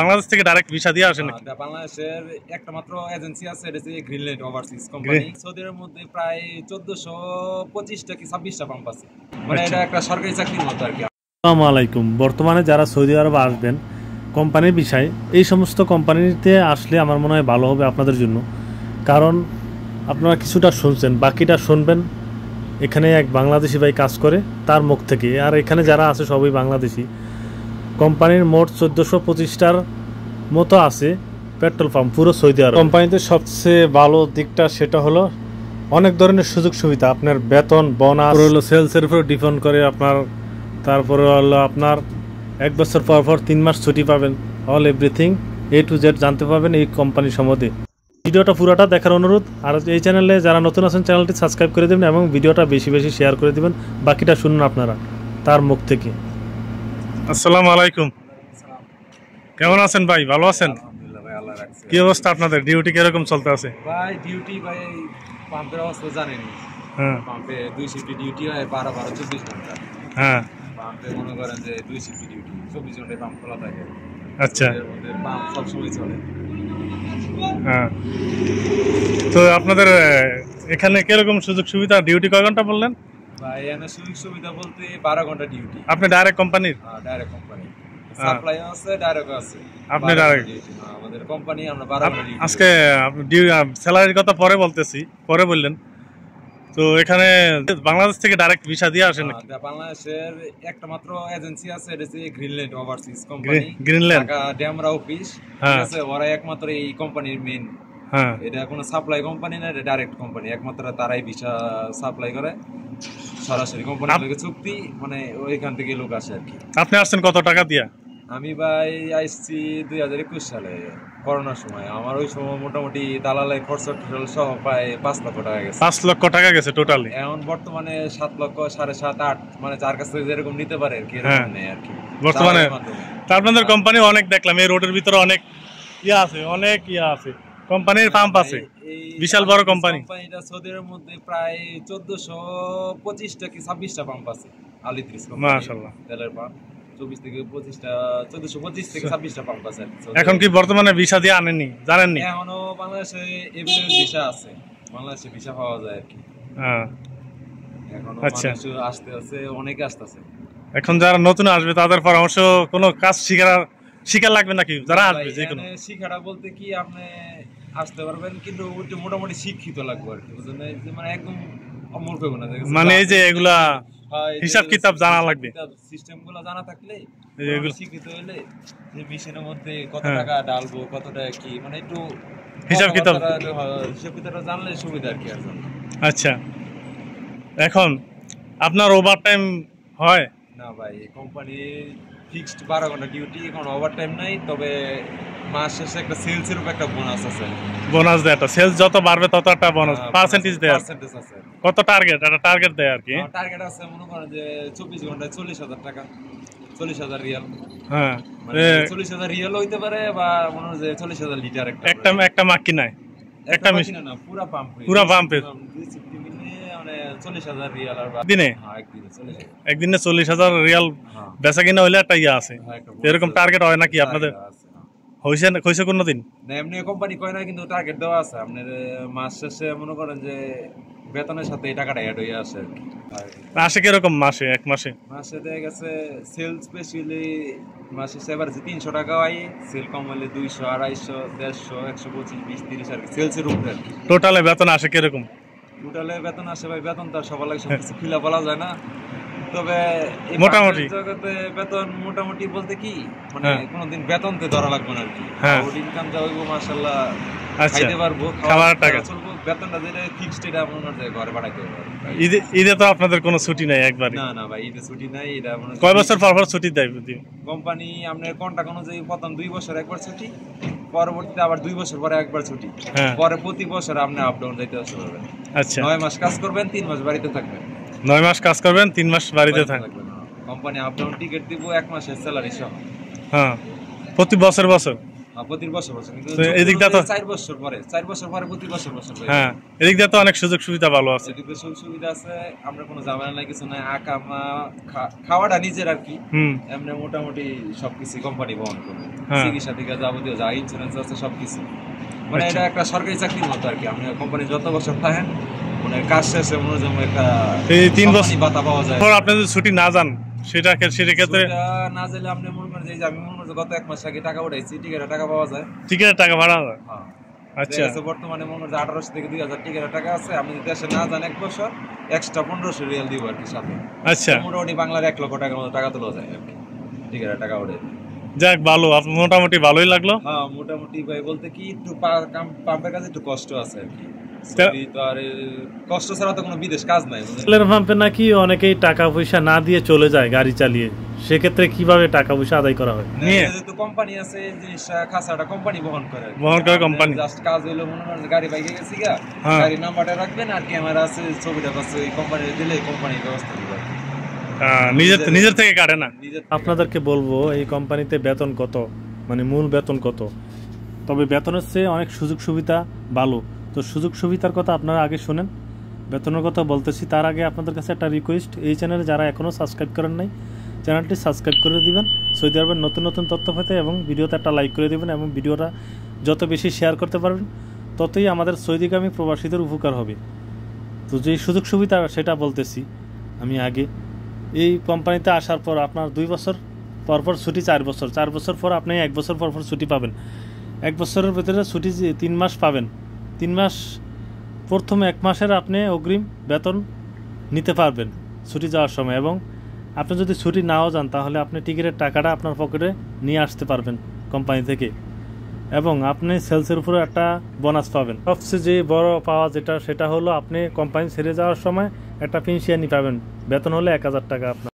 বাংলাদেশ থেকে direct visa দিয়ে আসেন নাকি? বাংলাদেশের একটা মাত্র এজেন্সি আছে, এটা হচ্ছে গ্রিনল্যান্ড ওভারসিজ কোম্পানি। সৌদির মধ্যে প্রায় 1425টা কি 26টা পাম্প আছে, মানে এটা একটা সরকারি চাকরির মতো আর কি। আসসালামু আলাইকুম। বর্তমানে যারা সৌদি আরব আসবেন কোম্পানির বিষয়, এই সমস্ত কোম্পানিতে আসলে আমার মনে হয় ভালো হবে আপনাদের জন্য, কারণ আপনারা কিছুটা শুনছেন, বাকিটা শুনবেন। এখানে এক বাংলাদেশি ভাই কাজ করে, তার মুখ থেকে। আর এখানে যারা আছে সবই বাংলাদেশি। কোম্পানির মোট 1425টার মতো আছে পেট্রোল পাম্প পুরো সৌদি আরব। কোম্পানিতে সবচেয়ে ভালো দিকটা সেটা হলো অনেক ধরনের সুযোগ সুবিধা। আপনার বেতন, বোনাস হলো সেলসের উপর ডিপেন্ড করে আপনার। তারপরে হলো আপনার 1 বছর পর পর 3 মাস ছুটি পাবেন। All everything A to Z জানতে পাবেন এই কোম্পানি সম্বন্ধে। ভিডিওটা পুরোটা দেখার অনুরোধ। আর এই চ্যানেলে যারা নতুন আছেন চ্যানেলটি সাবস্ক্রাইব করে দেবেন এবং ভিডিওটা বেশি বেশি শেয়ার করে দেবেন। বাকিটা শুনুন আপনারা তার মুখ থেকে। আসসালামু আলাইকুম। কেমন আছেন ভাই? ভালো আছেন? আলহামদুলিল্লাহ ভাই, আল্লাহ রাখছে। কি অবস্থা আপনাদের? ডিউটি কিরকম চলতে আছে? ভাই ডিউটি ভাই পাম্পের অবস্থা জানেনি। হ্যাঁ, পাম্পে 2 শিফট ডিউটি হয়, 12 24 ঘন্টা। হ্যাঁ, পাম্পে মনে করেন যে 2 শিফট ডিউটি, 24 ঘন্টায় পাম্প খোলা থাকে। আচ্ছা, এর মধ্যে পাম্প সবসময় চলে। হ্যাঁ। তো আপনাদের এখানে কিরকম সুযোগ সুবিধা? ডিউটি কয় ঘন্টা বললেন? ভাই এখানে সুযোগ সুবিধা বলতে 12 ঘন্টা ডিউটি। আপনি ডাইরেক্ট কোম্পানির? ডাইরেক্ট কোম্পানি, সাপ্লাই আছে, ডাইরেক্ট আছে। আপনি ডাইরেক্ট? আমাদের কোম্পানি, আমরা 12 ঘন্টা ডিউটি। আজকে স্যালারির কথা পরে বলতেছি, পরে বললেন। তো এখানে বাংলাদেশ থেকে ডাইরেক্ট ভিসা দিয়ে আসেন নাকি? বাংলাদেশের একটা মাত্র এজেন্সি আছে, এটা হচ্ছে Greenland overseas company. Greenland Dhaka Demra office, ঠিক আছে। ওরা একমাত্র এই কোম্পানির মেইন। হ্যাঁ, এটা কোনো সাপ্লাই কোম্পানি না, এটা ডাইরেক্ট কোম্পানি। একমাত্র তারাই ভিসা সাপ্লাই করে, সরাসরি কোম্পানি থেকে চুক্তি, মানে ওইখান থেকে লোক আসে আর কি। আপনি আসছেন কত টাকা দিয়া? আমি ভাই আসছি 2021 সালে, করোনার সময়। আমার ওই সময় মোটামুটি দালালের খরচ সহ প্রায় 5 লক্ষ টাকা গেছে। 5 লক্ষ টাকা গেছে টোটালি। এখন বর্তমানে 7 লক্ষ, 7.5, 8, মানে যার কাছ থেকে যেরকম নিতে পারে আর কি, হ্যাঁ, এরকম নেই আর কি বর্তমানে। তা আপনাদের কোম্পানি অনেক দেখলাম এই রোডের ভিতরে অনেক ইয়া আছে, অনেক ইয়া আছে, কোম্পানির পাম্প আছে, বিশাল বড় কোম্পানি। কোম্পানিটা সৌদির মধ্যে প্রায় 1425টা কি 26টা পাম্প আছে। আলিদ্রিস কোম্পানি, মাশাআল্লাহ। তেলের পাম্প 24 থেকে 25টা, 1425 থেকে 26টা পাম্প আছে। এখন কি বর্তমানে ভিসা দিয়ে আনেননি, জানেননি? এখনো বাংলাদেশে এভেলেবল ভিসা আছে, বাংলাদেশে ভিসা পাওয়া যায় আর কি। হ্যাঁ, এখনো আচ্ছা। মানুষ আসতে আছে, অনেকে আসতেছে। এখন যারা নতুন আসবে তাদের পরামর্শ, কোনো কাজ শিখা লাগবে নাকি যারা আসবে? যে কোনো শিখাটা বলতে কি, আপনি আসতে পারবেন, কিন্তু ওইটা মোটামুটি শিক্ষিত লাগবে আর কি, বুঝলেন? মানে একদম অমূর্খ না, মানে এই যে এগুলা হিসাব কিতাব জানা লাগবে, সিস্টেম গুলো জানা থাকলে, এগুলো শিক্ষিত হলে যে মেশিনের মধ্যে কত টাকা ডালবো, কত টাকা কি, মানে একটু হিসাব কিতাব জানলে সুবিধা আর কি। আচ্ছা, এখন আপনার ওভার টাইম হয় না ভাই, কোম্পানি ফিক্সড 12 ঘন্টা ডিউটি, কোনো ওভার টাইম নাই। তবে মাস শেষে একটা সেলসের উপর একটা বোনাস আছে। বোনাস দেয়, একটা সেলস যত বাড়বে তত একটা বোনাস, পার্সেন্টেজ দেয়। পার্সেন্টেজ আছে। কত টার্গেট? একটা টার্গেট দেয় আর কি। টার্গেট আছে, মনে করেন যে 24 ঘন্টায় 40,000 টাকা, 40,000 রিয়াল। হ্যাঁ, মানে 40,000 রিয়াল হইতে পারে, বা মনে হয় যে 40,000 লিটার একটা মাক্কি নাই, একটা মেশিন না, পুরো পাম্প, পুরো পাম্পে 40,000 রিয়াল। আর দিনে একদিনে 40,000 রিয়াল বেচা কিনা হইলে একটা ইয়া আছে। এরকম টার্গেট হয় নাকি আপনাদের? হয়েছে কোনদিন? না, এমনি কোম্পানি কয় না, কিন্তু টার্গেট দেওয়া আছে আপনার। মাস শেষে মনে করেন যে বেতনের সাথে এই টাকাটা অ্যাড হয়ে আসে আর কি। আসে কিরকম মাসে? এক মাসে দেখা গেছে সেল স্পেশালি মাসে এভারেজে 300 টাকা হয়। সেল কম হলে 200, 250, 150, 125, 20, 30 আর কি, সেলসের উপরে আর কি। টোটালে বেতন আসে কিরকম? টোটালে বেতন আসে ভাই, বেতন তো সবার লাগে সবকিছু খিলা বলা যায় না। তবে মোটামুটি জগতে বেতন মোটামুটি বলতে কি, মানে কোনদিন বেতনতে ধরা লাগবে না আর কি। ইনকাম যা হইব মাশাআল্লাহ, খাইতে পারবো, খাওয়ার টাকা চলবো। বেতনটা যেটা ফিক্সড, এটা আপনার ঘরে পাঠাইতে হবে। ঈদে তো আপনাদের কোনো ছুটি নাই একবারে? না না ভাই, ঈদে ছুটি নাই। এটা কয় বছর পর পর ছুটি দেয় কোম্পানি? আপনার কন্ট্রাক্ট অনুযায়ী প্রথম 2 বছর একবার ছুটি, পরবর্তীতে আবার 2 বছর পরে একবার ছুটি, পরে প্রতি বছর আপনি আপ ডাউন যাইতে আসতে পারবেন। আচ্ছা, 9 মাস কাজ করবেন, 3 মাস বাড়িতে থাকবেন। 9 মাস কাজ করবেন, 3 মাস বাড়িতে থাকবেন। কোম্পানি আপ ডাউন টিকিট দিব, 1 মাসের স্যালারি সহ। হ্যাঁ, প্রতি বছর প্রতি বছর কিন্তু এদিকটা তো 4 বছর পরে প্রতি বছর হ্যাঁ, এদিকটা তো অনেক সুযোগ সুবিধা ভালো আছে, এদিকে সুযোগ সুবিধা আছে, আমরা কোনো ঝামেলা নাই, কিছু নাই, আকামা খাওয়াটা নিজের আর কি, এমনি মোটামুটি সবকিছু কোম্পানি বহন করবে, চিকিৎসা থেকে যাবতীয় যা ইন্স্যুরেন্স আছে সবকিছু, মানে এটা একটা সরকারি চাকরির মতো আর কি। আপনি কোম্পানি যত বছর থাকেন মানে কাজ শেষে মনে যেমন একটা 3 বছর ভাতা পাওয়া যায়। আপনি যদি ছুটি না যান সেটা ক্ষেত্রে না গেলে আপনি মনে করেন যে আমি মনে করি গত 1 মাস আগে টাকা উঠাইছি, টিকেটের টাকা পাওয়া যায়, টিকেটের টাকা ভাড়া যায়। আচ্ছা, বর্তমানে মনে করেন 1800 থেকে 2000 টিকেটের টাকা আছে, আমি দেশে না যান 1 বছর এক্সট্রা 1500 রিয়াল দিব আর কি সাথে। আচ্ছা, মোটামুটি বাংলার 1 লক্ষ টাকার মতো টাকা তোলা যায় আর কি টিকেটের টাকা উঠে। যাক ভালো, মোটামুটি ভালোই লাগলো। হ্যাঁ মোটামুটি ভাই বলতে কি একটু পাম্পের কাছে একটু কষ্ট আছে আর কি, তো আর কষ্ট ছাড়া তো কোনো বিদেশ কাজ নাই। তেলের পাম্পে নাকি অনেকেই টাকা পয়সা না দিয়ে চলে যায় গাড়ি চালিয়ে, সেক্ষেত্রে কিভাবে টাকা পয়সা আদায় করা হয়? যেহেতু কোম্পানি আছে এই জিনিসটা খাসাটা কোম্পানি বহন করে কোম্পানি, জাস্ট কাজ হইলো মনে করেন গাড়ি বাইকে গেছি গা, গাড়ির নাম্বারটা রাখবেন আর ক্যামেরা আছে, ছবিটা পাচ্ছে ওই কোম্পানি দিলে কোম্পানির ব্যবস্থা দিবে, নিজের থেকে কাটে না। আপনাদেরকে বলবো এই কোম্পানিতে বেতন কত, মানে মূল বেতন কত, তবে বেতনের চেয়ে অনেক সুযোগ সুবিধা ভালো। তো সুযোগ সুবিধার কথা আপনারা আগে শুনেন, বেতনের কথা বলতেছি তার আগে আপনাদের কাছে একটা রিকোয়েস্ট, এই চ্যানেলে যারা এখনও সাবস্ক্রাইব করেন নাই চ্যানেলটি সাবস্ক্রাইব করে দিবেন সৌদি আরবের নতুন নতুন তথ্য পেতে, এবং ভিডিওতে একটা লাইক করে দিবেন, এবং ভিডিওটা যত বেশি শেয়ার করতে পারবেন ততই আমাদের সৌদিগামী প্রবাসীদের উপকার হবে। তো যেই সুযোগ সুবিধা সেটা বলতেছি আমি আগে। এই কোম্পানিতে আসার পর আপনার 2 বছর পরপর ছুটি, 4 বছর পর আপনি 1 বছর পরপর ছুটি পাবেন। 1 বছরের ভিতরে ছুটি 3 মাস পাবেন। 3 মাস প্রথম 1 মাসের আপনি অগ্রিম বেতন নিতে পারবেন ছুটি যাওয়ার সময়, এবং আপনি যদি ছুটি নাও যান তাহলে আপনি টিকিটের টাকাটা আপনার পকেটে নিয়ে আসতে পারবেন কোম্পানি থেকে, এবং আপনি সেলসের উপরে একটা বোনাস পাবেন। সবচেয়ে যে বড় পাওয়া সেটা হলো আপনি কোম্পানি ছেড়ে যাওয়ার সময় একটা পেনশন পাবেন, বেতন হলে 1000 টাকা আপনার।